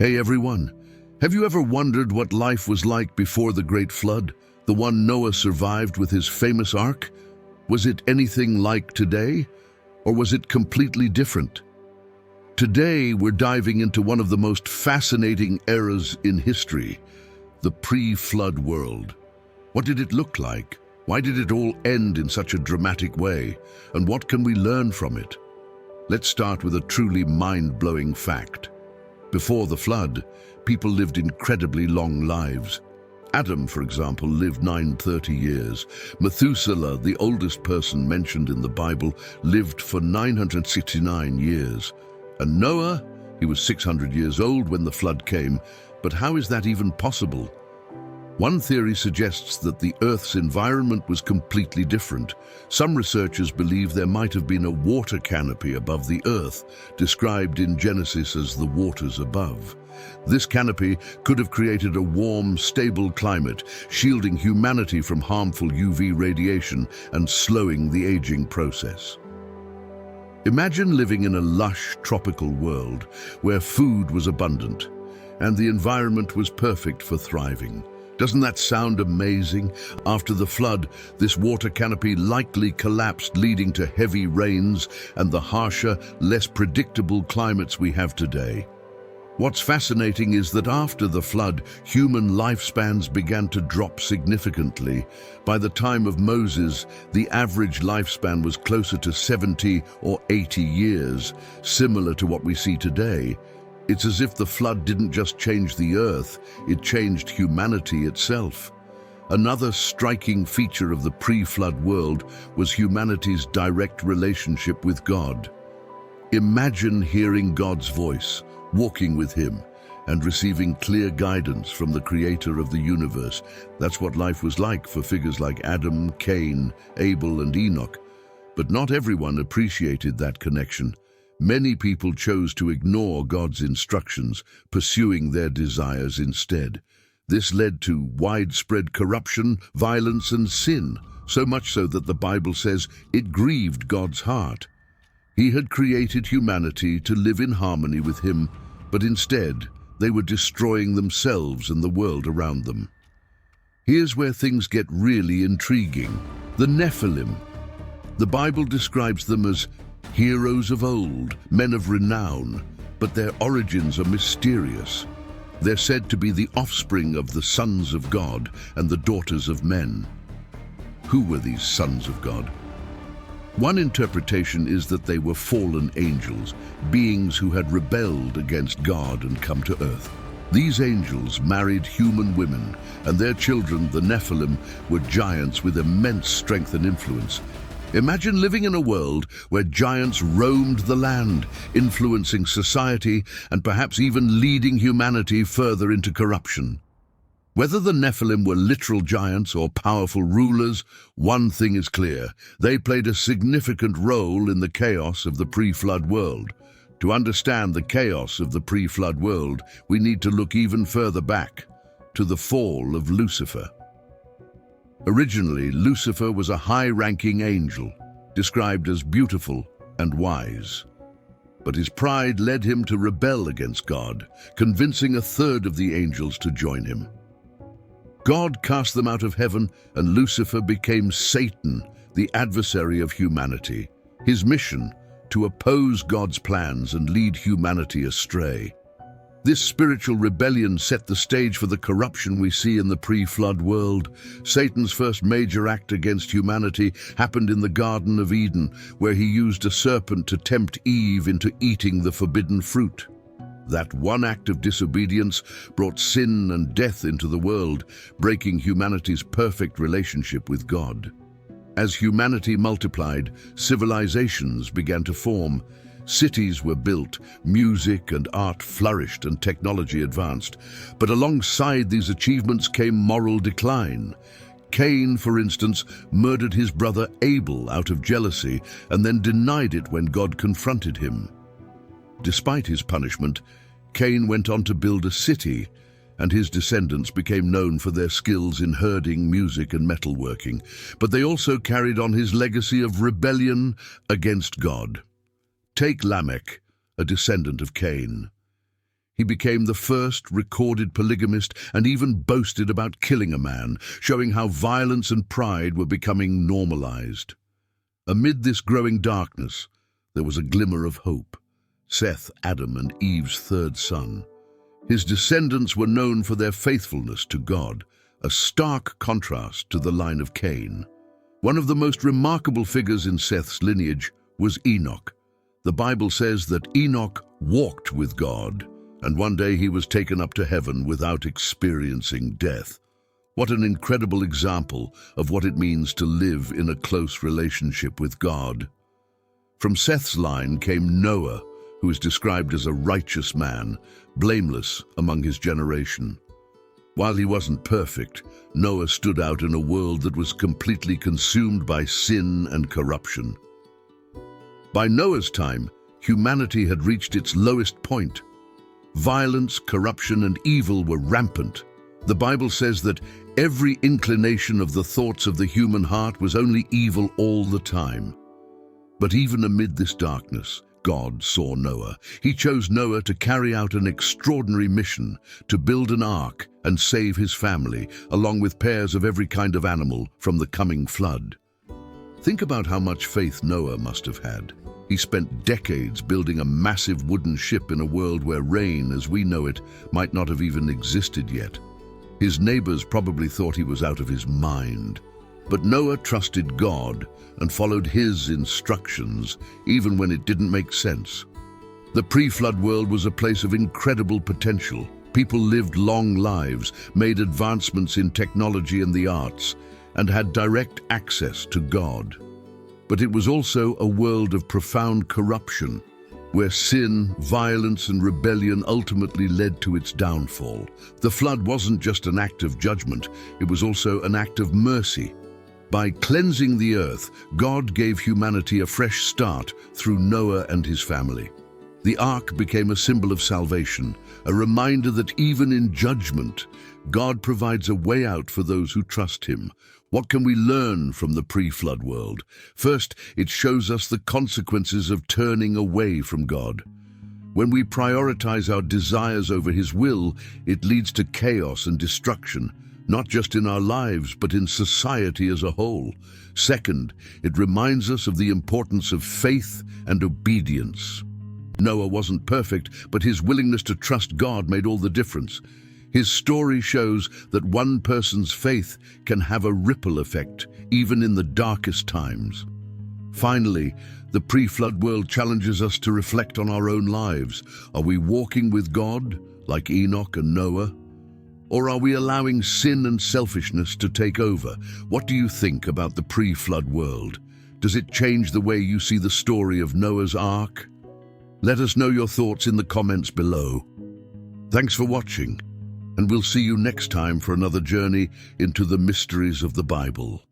Hey everyone, have you ever wondered what life was like before the Great Flood, the one Noah survived with his famous ark? Was it anything like today, or was it completely different? Today we're diving into one of the most fascinating eras in history, the pre-flood world. What did it look like? Why did it all end in such a dramatic way? And what can we learn from it? Let's start with a truly mind-blowing fact. Before the flood, people lived incredibly long lives. Adam, for example, lived 930 years. Methuselah, the oldest person mentioned in the Bible, lived for 969 years. And Noah, he was 600 years old when the flood came. But how is that even possible? One theory suggests that the Earth's environment was completely different. Some researchers believe there might have been a water canopy above the Earth, described in Genesis as the waters above. This canopy could have created a warm, stable climate, shielding humanity from harmful UV radiation and slowing the aging process. Imagine living in a lush, tropical world where food was abundant and the environment was perfect for thriving. Doesn't that sound amazing? After the flood, this water canopy likely collapsed, leading to heavy rains and the harsher, less predictable climates we have today. What's fascinating is that after the flood, human lifespans began to drop significantly. By the time of Moses, the average lifespan was closer to 70 or 80 years, similar to what we see today. It's as if the flood didn't just change the earth, it changed humanity itself. Another striking feature of the pre-flood world was humanity's direct relationship with God. Imagine hearing God's voice, walking with Him, and receiving clear guidance from the Creator of the universe. That's what life was like for figures like Adam, Cain, Abel, and Enoch. But not everyone appreciated that connection. Many people chose to ignore God's instructions, pursuing their desires instead. This led to widespread corruption, violence, and sin, so much so that the Bible says it grieved God's heart. He had created humanity to live in harmony with Him, but instead, they were destroying themselves and the world around them. Here's where things get really intriguing. The Nephilim. The Bible describes them as heroes of old, men of renown, but their origins are mysterious. They're said to be the offspring of the sons of God and the daughters of men. Who were these sons of God? One interpretation is that they were fallen angels, beings who had rebelled against God and come to earth. These angels married human women, and their children, the Nephilim, were giants with immense strength and influence. Imagine living in a world where giants roamed the land, influencing society and perhaps even leading humanity further into corruption. Whether the Nephilim were literal giants or powerful rulers, one thing is clear: they played a significant role in the chaos of the pre-flood world. To understand the chaos of the pre-flood world, we need to look even further back, to the fall of Lucifer. Originally, Lucifer was a high-ranking angel, described as beautiful and wise. But his pride led him to rebel against God, convincing a third of the angels to join him. God cast them out of heaven, and Lucifer became Satan, the adversary of humanity. His mission, to oppose God's plans and lead humanity astray. This spiritual rebellion set the stage for the corruption we see in the pre-flood world. Satan's first major act against humanity happened in the Garden of Eden, where he used a serpent to tempt Eve into eating the forbidden fruit. That one act of disobedience brought sin and death into the world, breaking humanity's perfect relationship with God. As humanity multiplied, civilizations began to form. Cities were built, music and art flourished, and technology advanced. But alongside these achievements came moral decline. Cain, for instance, murdered his brother Abel out of jealousy and then denied it when God confronted him. Despite his punishment, Cain went on to build a city, and his descendants became known for their skills in herding, music, and metalworking. But they also carried on his legacy of rebellion against God. Take Lamech, a descendant of Cain. He became the first recorded polygamist and even boasted about killing a man, showing how violence and pride were becoming normalized. Amid this growing darkness, there was a glimmer of hope. Seth, Adam and Eve's third son. His descendants were known for their faithfulness to God, a stark contrast to the line of Cain. One of the most remarkable figures in Seth's lineage was Enoch. The Bible says that Enoch walked with God, and one day he was taken up to heaven without experiencing death. What an incredible example of what it means to live in a close relationship with God. From Seth's line came Noah, who is described as a righteous man, blameless among his generation. While he wasn't perfect, Noah stood out in a world that was completely consumed by sin and corruption. By Noah's time, humanity had reached its lowest point. Violence, corruption, and evil were rampant. The Bible says that every inclination of the thoughts of the human heart was only evil all the time. But even amid this darkness, God saw Noah. He chose Noah to carry out an extraordinary mission, to build an ark and save his family, along with pairs of every kind of animal from the coming flood. Think about how much faith Noah must have had. He spent decades building a massive wooden ship in a world where rain, as we know it, might not have even existed yet. His neighbors probably thought he was out of his mind. But Noah trusted God and followed his instructions, even when it didn't make sense. The pre-flood world was a place of incredible potential. People lived long lives, made advancements in technology and the arts, and had direct access to God. But it was also a world of profound corruption, where sin, violence, and rebellion ultimately led to its downfall. The flood wasn't just an act of judgment, it was also an act of mercy. By cleansing the earth, God gave humanity a fresh start through Noah and his family. The ark became a symbol of salvation, a reminder that even in judgment, God provides a way out for those who trust him. What can we learn from the pre-flood world? First, it shows us the consequences of turning away from God. When we prioritize our desires over his will, it leads to chaos and destruction, not just in our lives, but in society as a whole. Second, it reminds us of the importance of faith and obedience. Noah wasn't perfect, but his willingness to trust God made all the difference. His story shows that one person's faith can have a ripple effect, even in the darkest times. Finally, the pre-flood world challenges us to reflect on our own lives. Are we walking with God, like Enoch and Noah? Or are we allowing sin and selfishness to take over? What do you think about the pre-flood world? Does it change the way you see the story of Noah's Ark? Let us know your thoughts in the comments below. Thanks for watching, and we'll see you next time for another journey into the mysteries of the Bible.